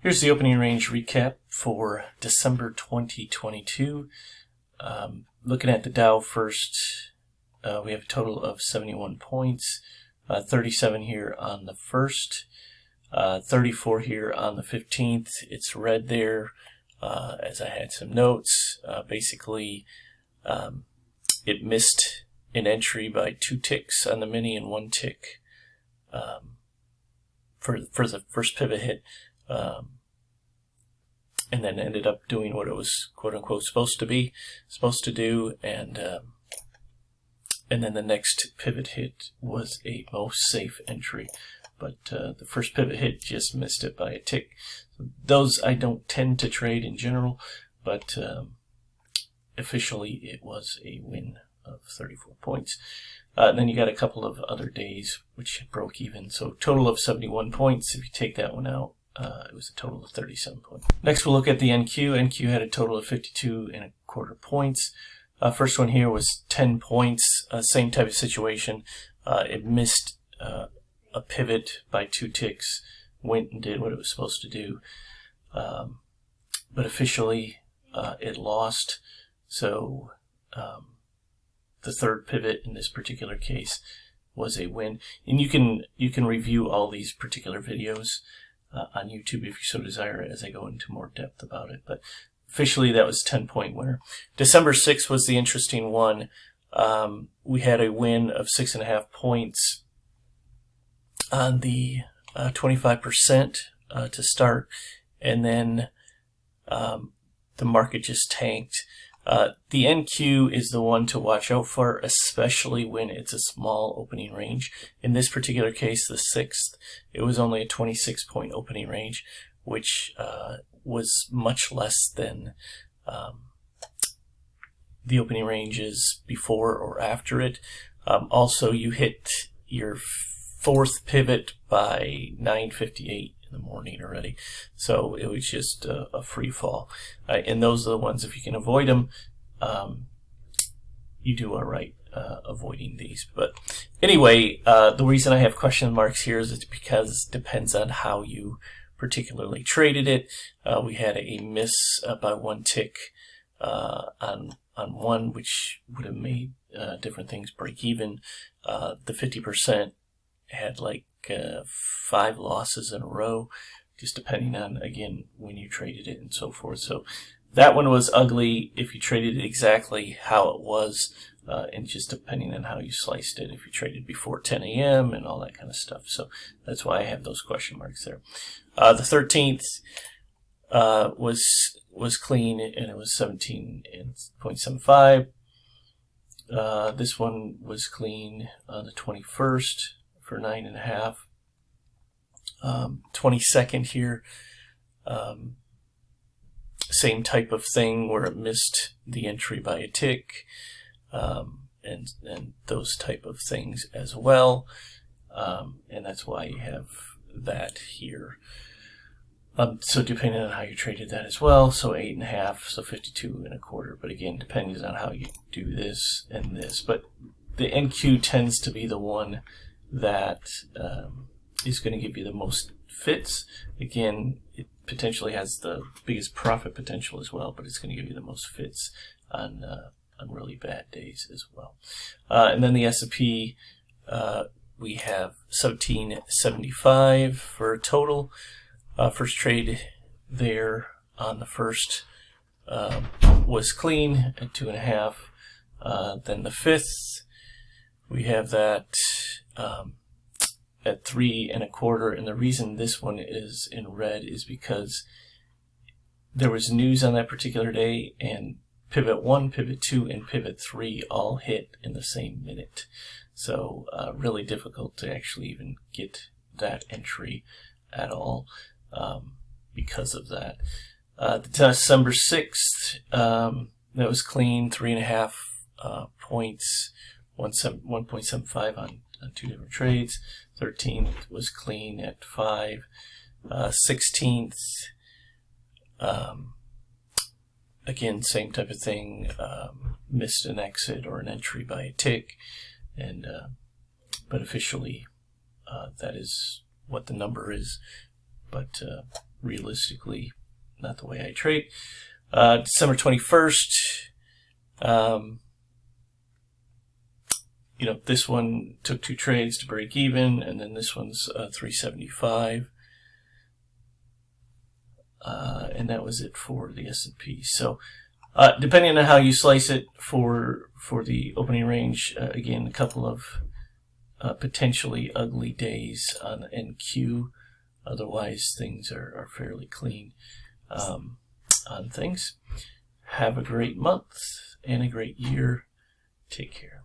Here's the opening range recap for December 2022. Looking at the Dow first, we have a total of 71 points, 37 here on the 1st, 34 here on the 15th. It's red there as I had some notes. Basically, it missed an entry by 2 ticks on the mini and 1 tick for the first pivot hit. And then ended up doing what it was quote-unquote supposed to do, and then the next pivot hit was a most safe entry, but the first pivot hit just missed it by a tick. Those I don't tend to trade in general, but officially it was a win of 34 points. And then you got a couple of other days which broke even, so total of 71 points. If you take that one out, it was a total of 37 points. Next, we'll look at the NQ. NQ had a total of 52.25 points. First one here was 10 points. Same type of situation. It missed a pivot by 2 ticks. Went and did what it was supposed to do. But officially, it lost. So the third pivot in this particular case was a win. And you can review all these particular videos on YouTube if you so desire as I go into more depth about it. But officially that was a 10-point winner. December 6th was the interesting one. We had a win of 6.5 points on the 25% to start, and then the market just tanked. The NQ is the one to watch out for, especially when it's a small opening range. In this particular case, the 6th, it was only a 26-point opening range, which was much less than the opening ranges before or after it. Also, you hit your 4th pivot by 9:58 in the morning already, so it was just a free fall. And those are the ones, if you can avoid them, you do all right avoiding these. But anyway, the reason I have question marks here is it's because it depends on how you particularly traded it. We had a miss by 1 tick on one, which would have made different things break even. The 50% had like 5 losses in a row, just depending on, again, when you traded it and so forth. So that one was ugly if you traded it exactly how it was, and just depending on how you sliced it, if you traded before 10 a.m. and all that kind of stuff. So that's why I have those question marks there. The 13th was clean, and it was 17.75. This one was clean on the 21st for 9.5. 22nd here, same type of thing where it missed the entry by a tick, and those type of things as well, and that's why you have that here. So depending on how you traded that as well, so 8.5, so 52.25. But again, depending on how you do this and this. But the NQ tends to be the one that is going to give you the most fits. Again, it potentially has the biggest profit potential as well, but it's going to give you the most fits on really bad days as well. And then the S&P, we have 1775 for a total. First trade there on the 1st was clean at 2.5. Then the 5th, we have that at 3.25, and the reason this one is in red is because there was news on that particular day, and pivot 1, pivot 2, and pivot 3 all hit in the same minute. So really difficult to actually even get that entry at all because of that. The December 6th, that was clean, 3.5 points, 1.75 on 2 different trades. 13th was clean at 5. 16th, again, same type of thing, missed an exit or an entry by a tick, and but officially that is what the number is. But realistically not the way I trade. December 21st, this one took 2 trades to break even, and then this one's 375. And that was it for the S&P. So, depending on how you slice it for the opening range, again, a couple of potentially ugly days on the NQ. Otherwise, things are fairly clean on things. Have a great month and a great year. Take care.